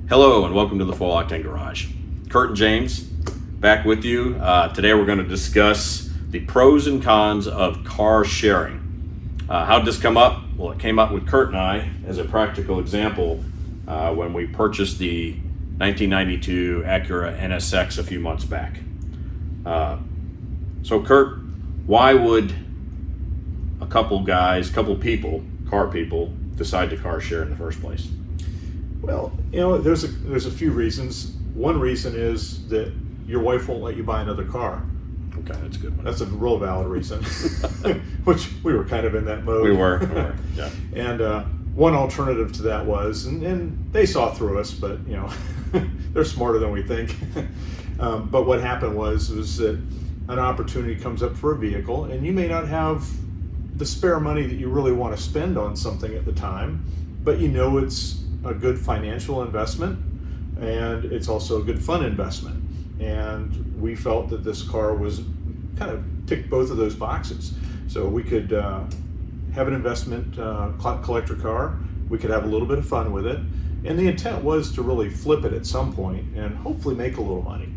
Hello and welcome to the Full Octane Garage. Kurt and James back with you. Today we're going to discuss the pros and cons of car sharing. How did this come up? Well, it came up with Kurt and I as a practical example when we purchased the 1992 Acura NSX a few months back. So Kurt, why would a couple people, car people, decide to car share in the first place? Well, there's a few reasons. One reason is that your wife won't let you buy another car. Okay, that's a good one. That's a real valid reason, which we were kind of in that mode. We were, yeah. And one alternative to that was, and they saw through us, but they're smarter than we think. But what happened was that an opportunity comes up for a vehicle, and you may not have the spare money that you really want to spend on something at the time, but it's a good financial investment, and it's also a good fun investment. And we felt that this car was kind of ticked both of those boxes. So we could have an investment collector car, we could have a little bit of fun with it, and the intent was to really flip it at some point and hopefully make a little money.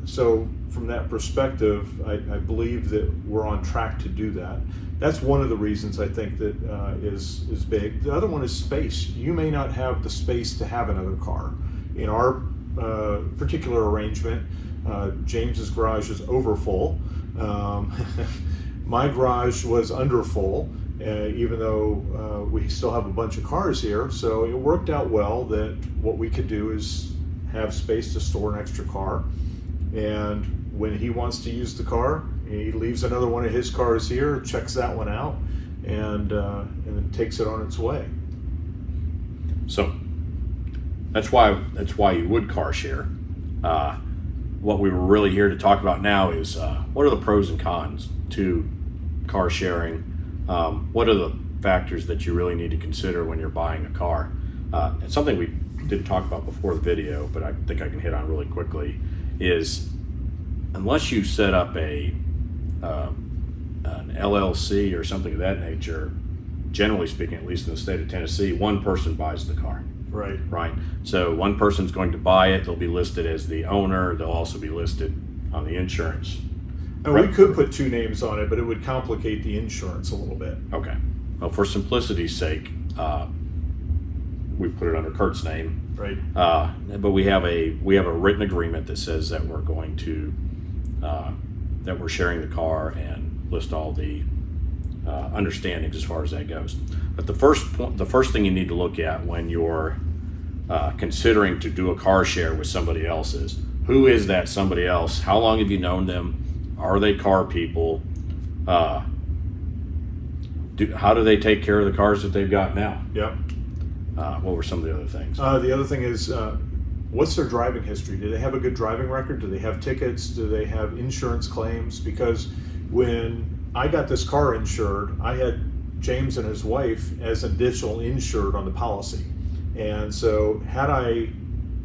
So from that perspective, I believe that we're on track to do that. That's one of the reasons I think that is big. The other one is space. You may not have the space to have another car. In our particular arrangement, James's garage is over full. My garage was under full, even though we still have a bunch of cars here. So it worked out well that what we could do is have space to store an extra car. And when he wants to use the car, he leaves another one of his cars here, checks that one out, and then takes it on its way. So that's why you would car share. What we were really here to talk about now is what are the pros and cons to car sharing? What are the factors that you really need to consider when you're buying a car? It's something we didn't talk about before the video, but I think I can hit on really quickly, is unless you set up an LLC or something of that nature, generally speaking, at least in the state of Tennessee, one person buys the car. Right. So one person's going to buy it. They'll be listed as the owner. They'll also be listed on the insurance. And we could put two names on it, but it would complicate the insurance a little bit. Okay. Well, for simplicity's sake, we put it under Kurt's name. Right. But we have a written agreement that says that we're going to that we're sharing the car and list all the understandings as far as that goes. But the first thing you need to look at when you're considering to do a car share with somebody else is, who is that somebody else? How long have you known them? Are they car people? How do they take care of the cars that they've got now? Yep. What were some of the other things? The other thing is, what's their driving history? Do they have a good driving record? Do they have tickets? Do they have insurance claims? Because when I got this car insured, I had James and his wife as additional insured on the policy. And so had I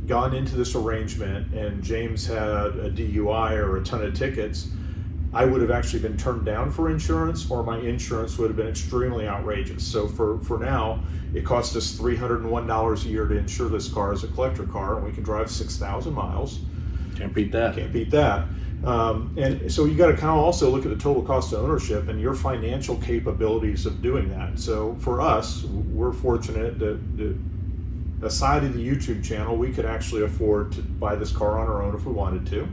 gone into this arrangement and James had a DUI or a ton of tickets, I would have actually been turned down for insurance, or my insurance would have been extremely outrageous. So for now, it cost us $301 a year to insure this car as a collector car, and we can drive 6,000 miles. Can't beat that. Can't beat that. And so you got to kind of also look at the total cost of ownership and your financial capabilities of doing that. So for us, we're fortunate that aside of the YouTube channel, we could actually afford to buy this car on our own if we wanted to.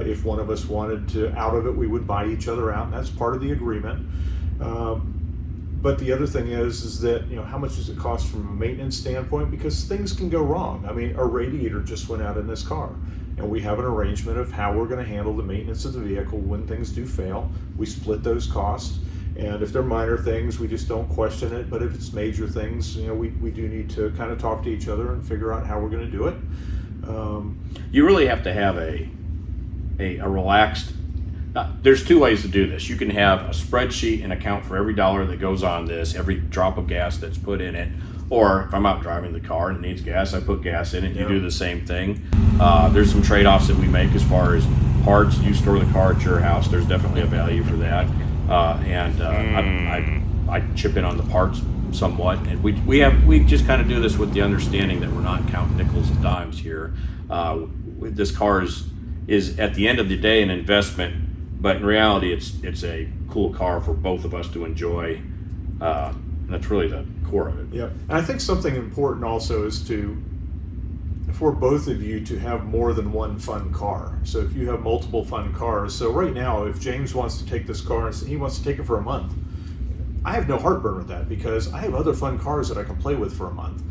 If one of us wanted to out of it, we would buy each other out, and that's part of the agreement. But the other thing is that, how much does it cost from a maintenance standpoint? Because things can go wrong. I mean, a radiator just went out in this car, and we have an arrangement of how we're going to handle the maintenance of the vehicle when things do fail. We split those costs, and if they're minor things, we just don't question it. But if it's major things, we do need to kind of talk to each other and figure out how we're going to do it. You really have to have a relaxed. There's two ways to do this. You can have a spreadsheet and account for every dollar that goes on this, every drop of gas that's put in it. Or if I'm out driving the car and it needs gas, I put gas in it. You do the same thing. There's some trade-offs that we make as far as parts. You store the car at your house. There's definitely a value for that. I chip in on the parts somewhat, and we just kind of do this with the understanding that we're not counting nickels and dimes here. This car is at the end of the day an investment, but in reality it's a cool car for both of us to enjoy. That's really the core of it. Yep. And I think something important also is for both of you to have more than one fun car. So if you have multiple fun cars, so right now if James wants to take this car and he wants to take it for a month, I have no heartburn with that because I have other fun cars that I can play with for a month.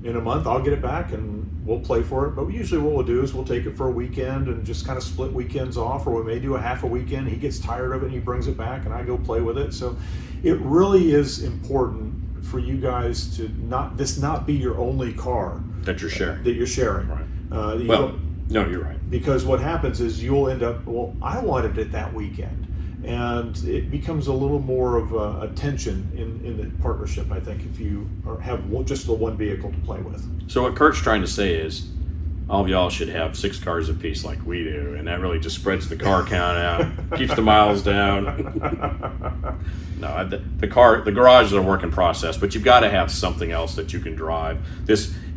In a month I'll get it back and we'll play for it, but usually what we'll do is we'll take it for a weekend and just kind of split weekends off, or we may do a half a weekend. He gets tired of it and he brings it back and I go play with it. So it really is important for you guys to not be your only car That you're sharing. Right. No, you're right. Because what happens is you'll end up, well, I wanted it that weekend. And it becomes a little more of a tension in the partnership, I think, if you have just the one vehicle to play with. So what Kurt's trying to say is all of y'all should have 6 cars apiece like we do, and that really just spreads the car count out, keeps the miles down. No, the garage is a work in process, but you've got to have something else that you can drive.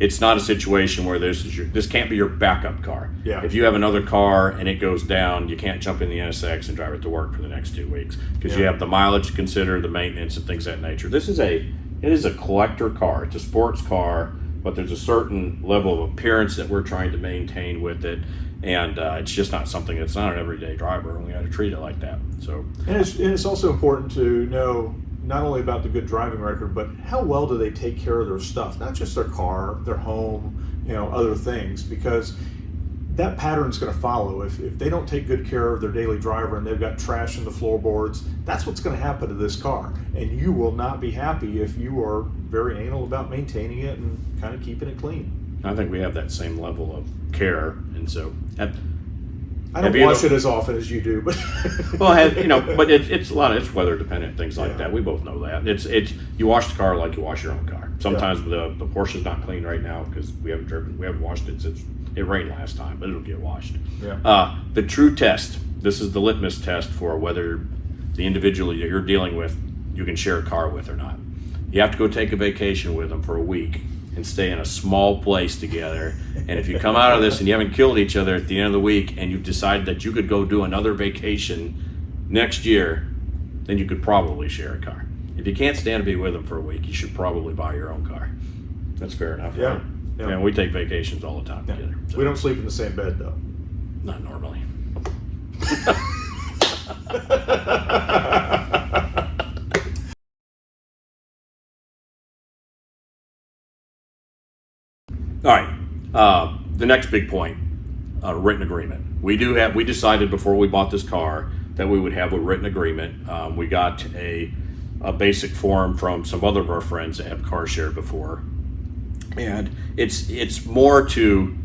It's not a situation where this can't be your backup car. Yeah. If you have another car and it goes down, you can't jump in the NSX and drive it to work for the next 2 weeks because you have the mileage to consider, the maintenance and things of that nature. It is a collector car. It's a sports car, but there's a certain level of appearance that we're trying to maintain with it, and it's just not something that's not an everyday driver, and we got to treat it like that. So, and it's also important to know not only about the good driving record, but how well do they take care of their stuff, not just their car, their home, other things, because that pattern's going to follow. If they don't take good care of their daily driver and they've got trash in the floorboards, that's what's going to happen to this car. And you will not be happy if you are very anal about maintaining it and kind of keeping it clean. I think we have that same level of care, and so I don't wash it as often as you do, but but it's a lot. It's weather dependent, things like that. We both know that. It's you wash the car like you wash your own car. Sometimes the Porsche's not clean right now because we haven't washed it since it rained last time, but it'll get washed. Yeah. The true test. This is the litmus test for whether the individual you're dealing with you can share a car with or not. You have to go take a vacation with them for a week and stay in a small place together. And if you come out of this and you haven't killed each other at the end of the week and you've decided that you could go do another vacation next year, then you could probably share a car. If you can't stand to be with them for a week, you should probably buy your own car. That's fair enough. Yeah. Right? Yeah. And we take vacations all the time together. So. We don't sleep in the same bed, though. Not normally. All right. The next big point, written agreement. We decided before we bought this car that we would have a written agreement. We got a basic form from some other of our friends that have car shared before, and it's more to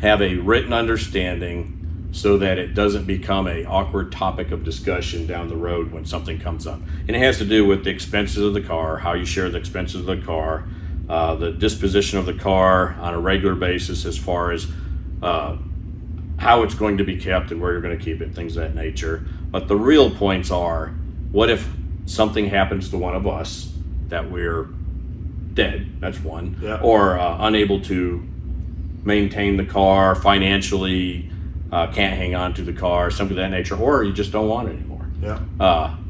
have a written understanding so that it doesn't become an awkward topic of discussion down the road when something comes up. And it has to do with the expenses of the car, how you share the expenses of the car, the disposition of the car on a regular basis as far as how it's going to be kept and where you're going to keep it, things of that nature. But the real points are, what if something happens to one of us that we're dead, that's one, or unable to maintain the car financially, can't hang on to the car, something of that nature, or you just don't want it anymore.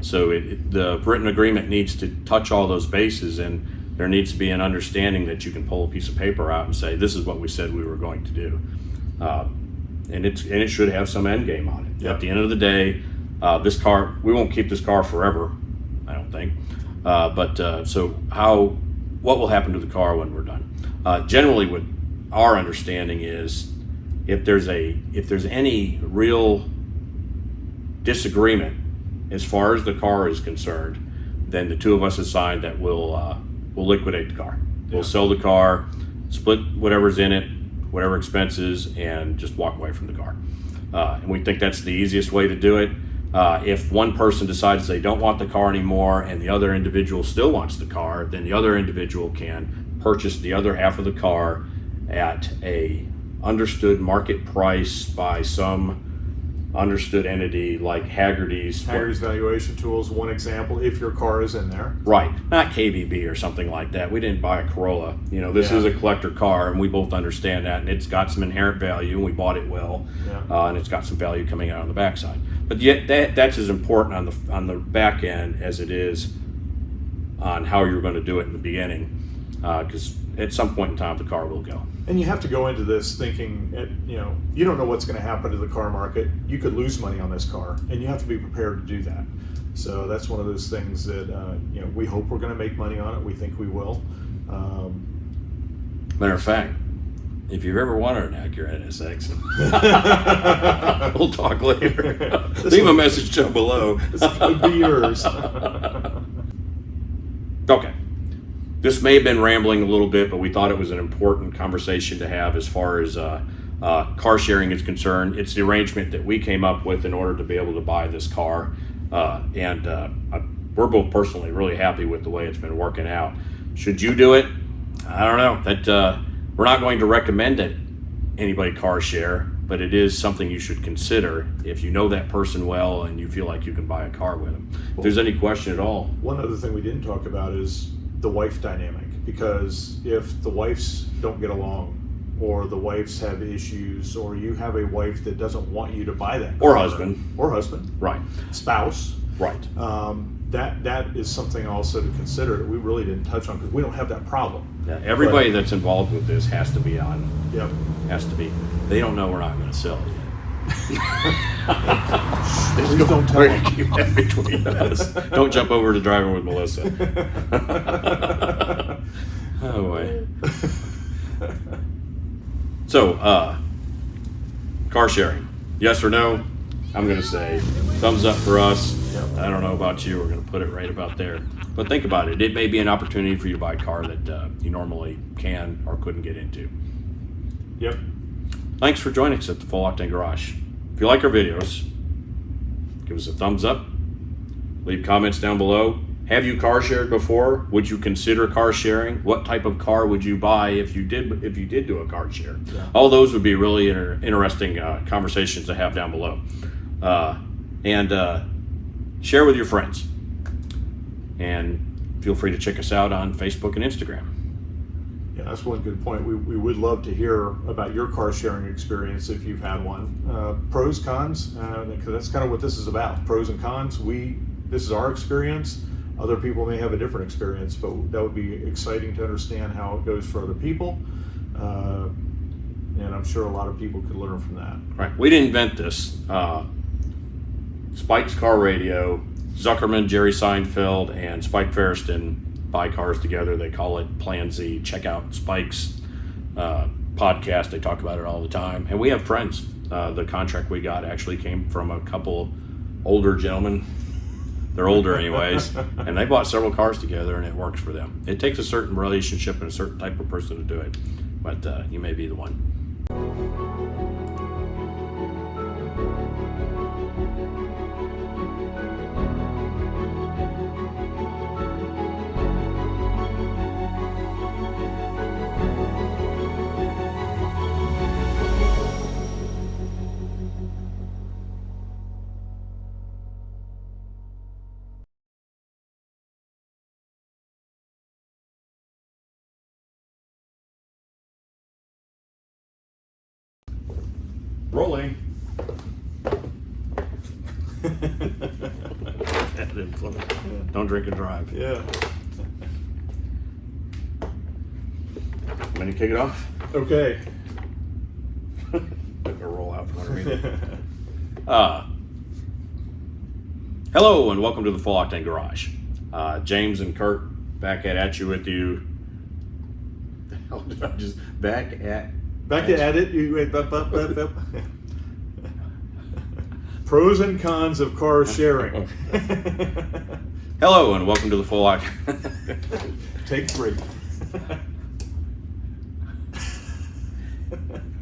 So the written agreement needs to touch all those bases, and there needs to be an understanding that you can pull a piece of paper out and say, this is what we said we were going to do. And it should have some end game on it. At the end of the day, this car, we won't keep this car forever, I don't think. So what will happen to the car when we're done? Generally, what our understanding is, if there's any real disagreement as far as the car is concerned, then the two of us decide that we'll liquidate the car. We'll sell the car, split whatever's in it, whatever expenses, and just walk away from the car. And we think that's the easiest way to do it. If one person decides they don't want the car anymore and the other individual still wants the car, then the other individual can purchase the other half of the car at a understood market price by some understood entity like Haggerty's. Haggerty's Valuation Tools, one example, if your car is in there. Right, not KBB or something like that. We didn't buy a Corolla. You know, this is a collector car, and we both understand that, and it's got some inherent value, and we bought it well, and it's got some value coming out on the backside. But yet, that's as important on the back end as it is on how you're going to do it in the beginning, because at some point in time, the car will go. And you have to go into this thinking, you don't know what's going to happen to the car market. You could lose money on this car, and you have to be prepared to do that. So that's one of those things that we hope we're going to make money on it. We think we will. Matter of fact, if you've ever wanted an Acura NSX, we'll talk later. Leave a message down below. This could be yours. Okay. This may have been rambling a little bit, but we thought it was an important conversation to have as far as car sharing is concerned. It's the arrangement that we came up with in order to be able to buy this car. And we're both personally really happy with the way it's been working out. Should you do it? I don't know. That we're not going to recommend it anybody car share, but it is something you should consider if you know that person well and you feel like you can buy a car with them. If there's any question at all. One other thing we didn't talk about is the wife dynamic, because if the wives don't get along, or the wives have issues, or you have a wife that doesn't want you to buy that car, or husband, right, spouse, right, that is something also to consider that we really didn't touch on, because we don't have that problem. Yeah, everybody that's involved with this has to be on. Yep. Has to be. They don't know we're not going to sell it yet. Please don't tell them. Keep that between us. Don't jump over to driving with Melissa. Oh boy. So, car sharing, yes or no? I'm going to say thumbs up for us. Yep. I don't know about you. We're going to put it right about there. But think about it. It may be an opportunity for you to buy a car that you normally can or couldn't get into. Yep. Thanks for joining us at the Full Octane Garage. If you like our videos, give us a thumbs up. Leave comments down below. Have you car shared before? Would you consider car sharing? What type of car would you buy if you did do a car share? Yeah. All those would be really interesting conversations to have down below. And share with your friends. And feel free to check us out on Facebook and Instagram. Yeah, that's one good point. We would love to hear about your car sharing experience if you've had one. Pros, cons, because that's kind of what this is about. Pros and cons. This is our experience. Other people may have a different experience, but that would be exciting to understand how it goes for other people. And I'm sure a lot of people could learn from that. Right. We didn't invent this. Spike's Car Radio, Zuckerman, Jerry Seinfeld, and Spike Ferriston buy cars together. They call it Plan Z. Check out Spike's podcast. They talk about it all the time. And we have friends. The contract we got actually came from a couple older gentlemen. They're older anyways. And they bought several cars together, and it works for them. It takes a certain relationship and a certain type of person to do it. But you may be the one. Rolling. Don't drink and drive. Yeah. When you kick it off? Okay. Took a roll out from underneath. Hello and welcome to the Full Octane Garage. James and Kurt back at you with you. The hell did I just back at it. You went up. Pros and cons of car sharing. Hello and welcome to the Full Octane. Take 3.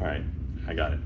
All right, I got it.